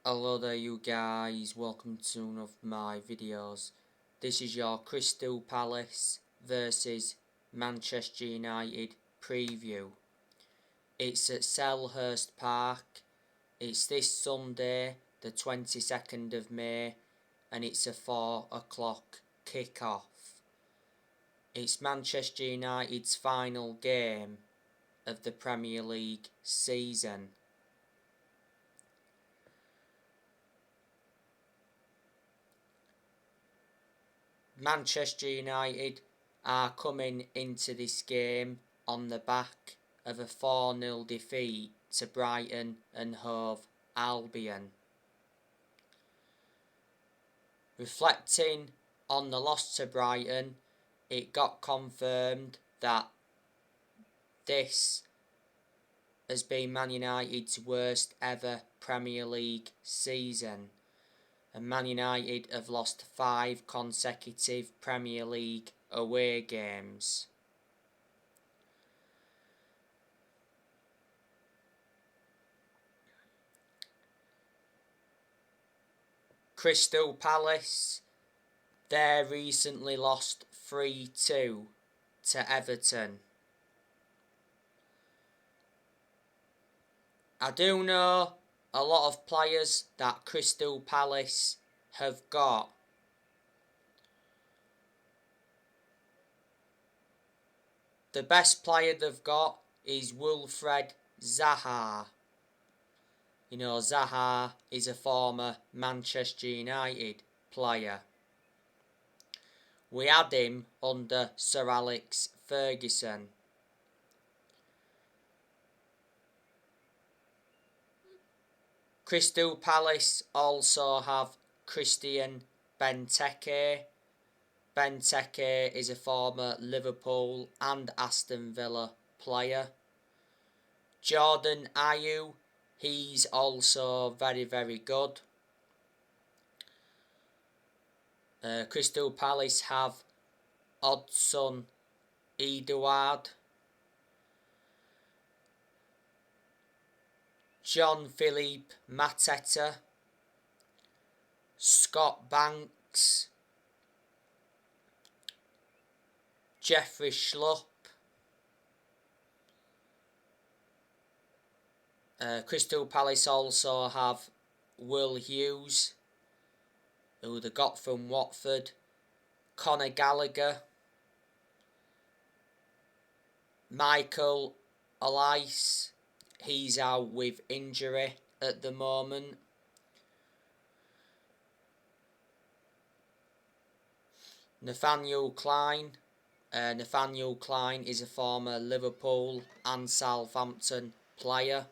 Hello there you guys, welcome to one of my videos. This is your Crystal Palace versus Manchester United preview. It's at Selhurst Park. It's this Sunday, the 22nd of May, and it's a 4 o'clock kick-off. It's Manchester United's final game of the Premier League season. Manchester United are coming into this game on the back of a 4-0 defeat to Brighton and Hove Albion. Reflecting on the loss to Brighton, it got confirmed that this has been Man United's worst ever Premier League season, and Man United have lost 5 consecutive Premier League away games. Crystal Palace, they recently lost 3-2 to Everton. I do know a lot of players that Crystal Palace have got. The best player they've got is Wilfred Zaha. You know, Zaha is a former Manchester United player. We had him under Sir Alex Ferguson. Crystal Palace also have Christian Benteke. Benteke is a former Liverpool and Aston Villa player. Jordan Ayew, he's also very good. Crystal Palace have Odsonne Edouard, Jean-Philippe Mateta, Scott Banks, Jeffrey Schlupp. Crystal Palace also have Will Hughes, who they got from Watford, Conor Gallagher, Michael Olise, he's out with injury at the moment. Nathaniel Clyne. Nathaniel Clyne is a former Liverpool and Southampton player.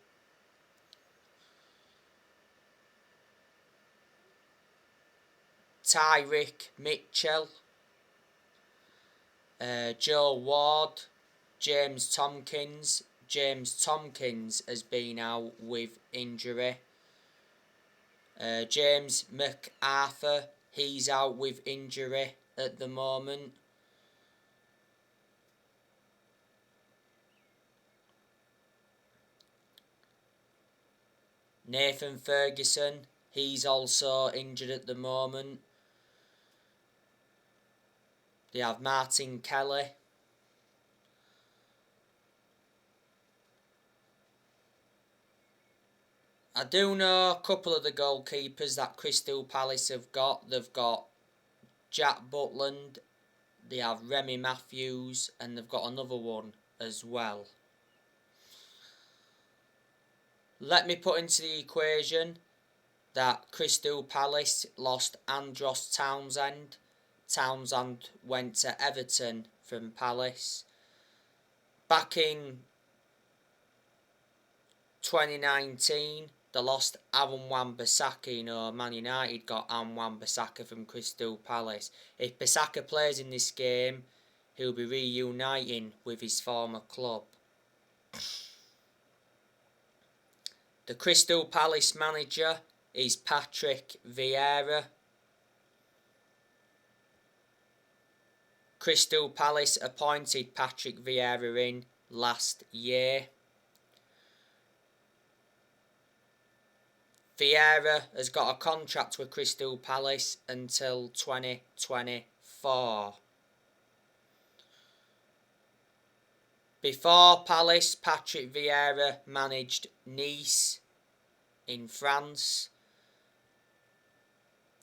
Tyrick Mitchell, Joe Ward, James Tomkins. James Tomkins has been out with injury. James McArthur, he's out with injury at the moment. Nathan Ferguson, he's also injured at the moment. They have Martin Kelly. I do know a couple of the goalkeepers that Crystal Palace have got. They've got Jack Butland, they have Remy Matthews, and they've got another one as well. Let me put into the equation that Crystal Palace lost Andros Townsend. Townsend went to Everton from Palace. Back in 2019, they lost Aaron Wan-Bissaka. You know, Man United got Aaron Wan-Bissaka from Crystal Palace. If Bissaka plays in this game, he'll be reuniting with his former club. The Crystal Palace manager is Patrick Vieira. Crystal Palace appointed Patrick Vieira in last year. Vieira has got a contract with Crystal Palace until 2024. Before Palace, Patrick Vieira managed Nice in France,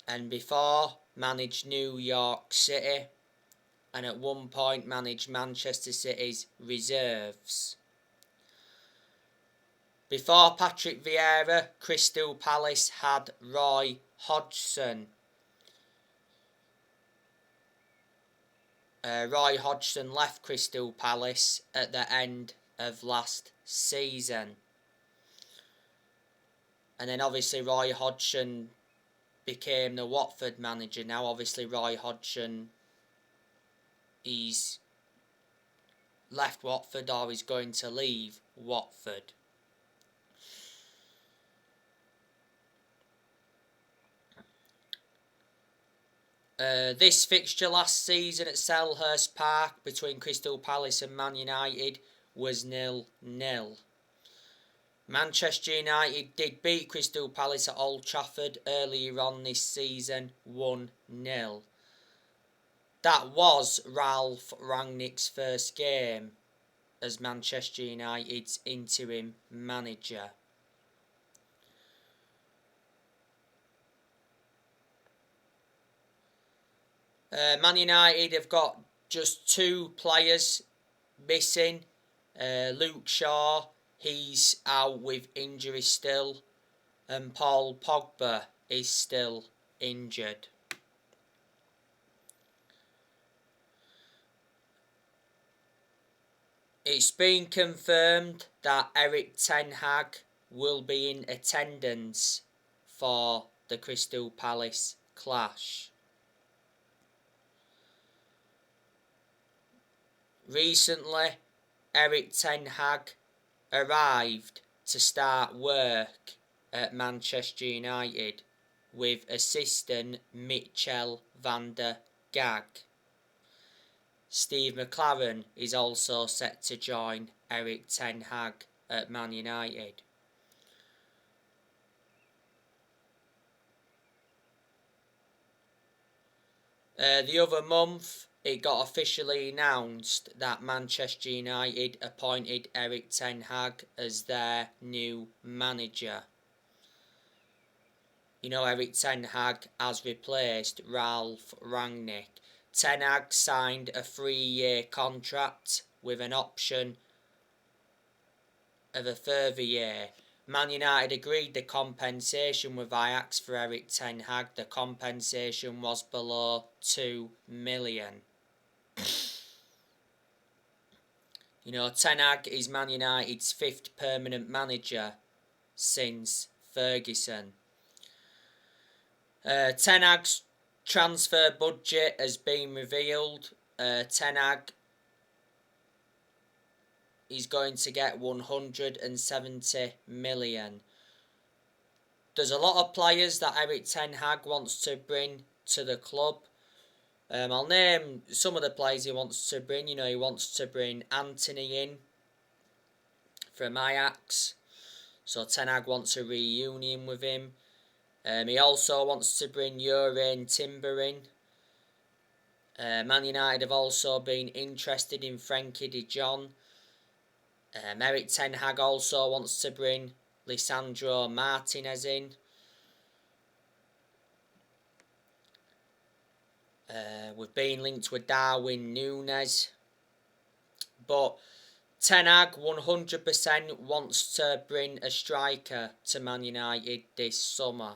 and before managed New York City, and at one point managed Manchester City's reserves. Before Patrick Vieira, Crystal Palace had Roy Hodgson. Roy Hodgson left Crystal Palace at the end of last season. And then obviously Roy Hodgson became the Watford manager. Now obviously Roy Hodgson, he's left Watford or he's going to leave Watford. This fixture last season at Selhurst Park between Crystal Palace and Man United was 0-0. Manchester United did beat Crystal Palace at Old Trafford earlier on this season, 1-0. That was Ralph Rangnick's first game as Manchester United's interim manager. Man United have got just 2 players missing. Luke Shaw, he's out with injury still, and Paul Pogba is still injured. It's been confirmed that Erik ten Hag will be in attendance for the Crystal Palace clash. Recently, Erik ten Hag arrived to start work at Manchester United with assistant Michel van der Gag. Steve McClaren is also set to join Erik ten Hag at Man United. The other month, it got officially announced that Manchester United appointed Erik ten Hag as their new manager. You know, Erik ten Hag has replaced Ralph Rangnick. Ten Hag signed a 3-year contract with an option of a further year. Man United agreed the compensation with Ajax for Erik ten Hag. The compensation was below $2 million. You know, Ten Hag is Man United's 5th permanent manager since Ferguson. Ten Hag's transfer budget has been revealed. Ten Hag is going to get 170 million. There's a lot of players that Erik ten Hag wants to bring to the club. I'll name some of the players he wants to bring. You know, he wants to bring Antony in from Ajax. So Ten Hag wants a reunion with him. He also wants to bring Jurriën Timber in. Man United have also been interested in Frenkie de Jong. Erik ten Hag also wants to bring Lisandro Martinez in. We've been linked with Darwin Núñez. But Ten Hag 100% wants to bring a striker to Man United this summer.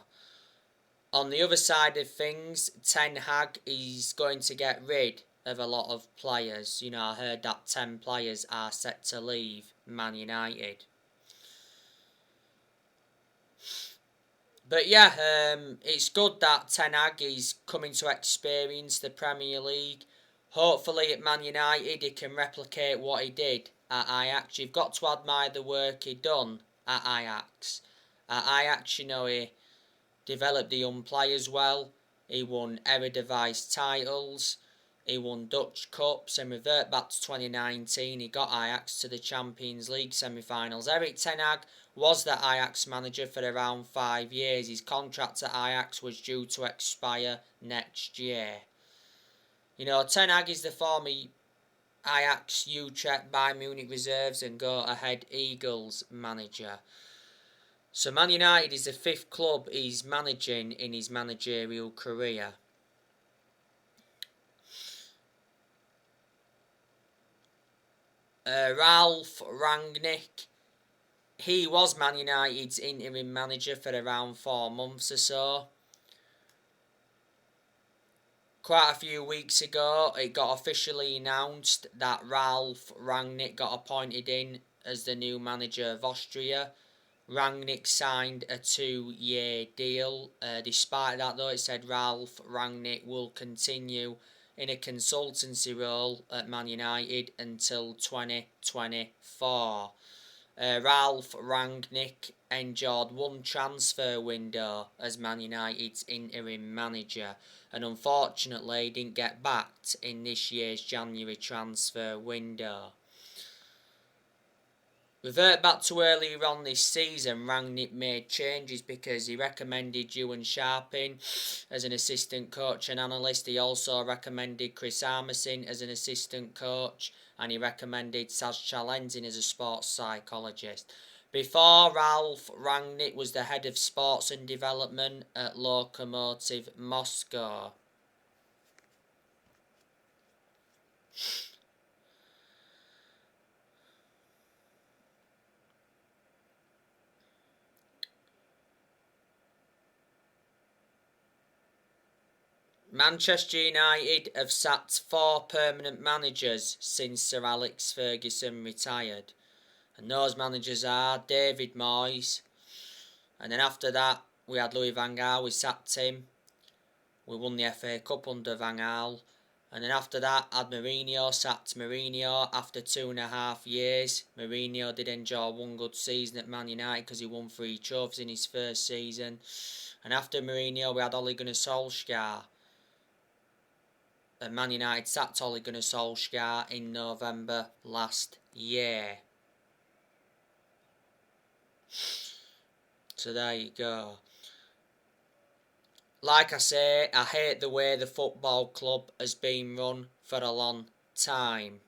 On the other side of things, Ten Hag is going to get rid of a lot of players. You know, I heard that 10 players are set to leave Man United. But yeah, it's good that Ten Hag is coming to experience the Premier League. Hopefully at Man United he can replicate what he did at Ajax. You've got to admire the work he done at Ajax. At Ajax, you know, he developed the young players well. He won Eredivisie titles. He won Dutch Cups and revert back to 2019. He got Ajax to the Champions League semi-finals. Erik ten Hag was the Ajax manager for around 5 years. His contract at Ajax was due to expire next year. You know, ten Hag is the former Ajax, Utrecht, Bayern Munich reserves and Go Ahead Eagles manager. So Man United is the 5th club he's managing in his managerial career. Ralf Rangnick, he was Man United's interim manager for around 4 months or so. Quite a few weeks ago, it got officially announced that Ralf Rangnick got appointed in as the new manager of Austria. Rangnick signed a 2-year deal. Despite that though, it said Ralf Rangnick will continue in a consultancy role at Man United until 2024. Ralf Rangnick endured one transfer window as Man United's interim manager and unfortunately didn't get backed in this year's January transfer window. Revert back to earlier on this season, Rangnick made changes because he recommended Ewan Sharping as an assistant coach and analyst. He also recommended Chris Armisen as an assistant coach and he recommended Saz Chalenzin as a sports psychologist. Before, Ralf Rangnick was the head of sports and development at Lokomotiv Moscow. Manchester United have sacked 4 permanent managers since Sir Alex Ferguson retired. And those managers are David Moyes. And then after that, we had Louis van Gaal, we sacked him. We won the FA Cup under Van Gaal. And then after that, had Mourinho, sacked Mourinho after 2.5 years. Mourinho did enjoy one good season at Man United because he won 3 trophies in his first season. And after Mourinho, we had Ole Gunnar Solskjaer. And Man United sacked Ole Gunnar Solskjaer in November last year. So there you go. Like I say, I hate the way the football club has been run for a long time.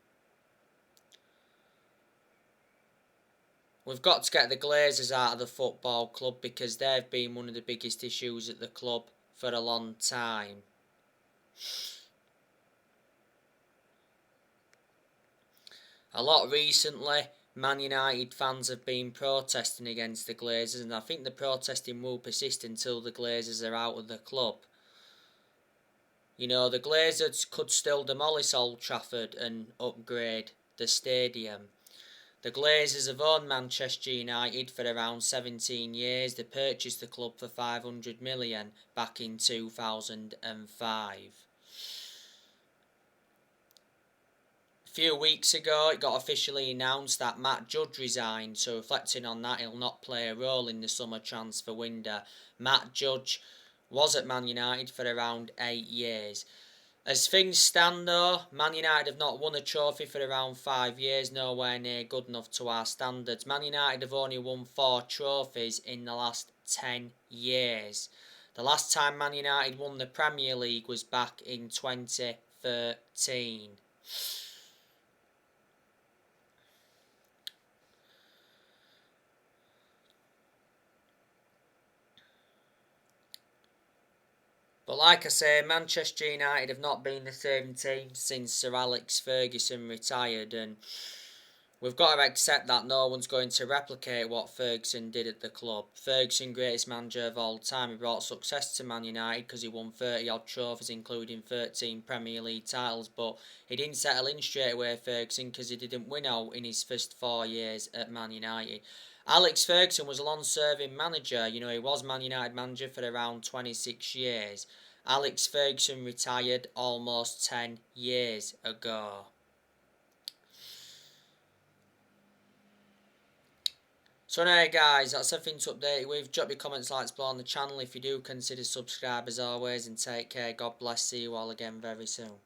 We've got to get the Glazers out of the football club because they've been one of the biggest issues at the club for a long time. A lot recently, Man United fans have been protesting against the Glazers and I think the protesting will persist until the Glazers are out of the club. You know, the Glazers could still demolish Old Trafford and upgrade the stadium. The Glazers have owned Manchester United for around 17 years. They purchased the club for 500 million back in 2005. A few weeks ago, it got officially announced that Matt Judge resigned, so reflecting on that, he'll not play a role in the summer transfer window. Matt Judge was at Man United for around 8 years. As things stand though, Man United have not won a trophy for around 5 years, nowhere near good enough to our standards. Man United have only won 4 trophies in the last 10 years. The last time Man United won the Premier League was back in 2013. But like I say, Manchester United have not been the same team since Sir Alex Ferguson retired, and we've got to accept that no one's going to replicate what Ferguson did at the club. Ferguson, greatest manager of all time, he brought success to Man United because he won 30 odd trophies including 13 Premier League titles, but he didn't settle in straight away, Ferguson, because he didn't win out in his first 4 years at Man United. Alex Ferguson was a long-serving manager. You know, he was Man United manager for around 26 years. Alex Ferguson retired almost 10 years ago. So anyway guys, that's everything to update you with. Drop your comments, likes below on the channel if you do consider subscribe as always, and take care. God bless. See you all again very soon.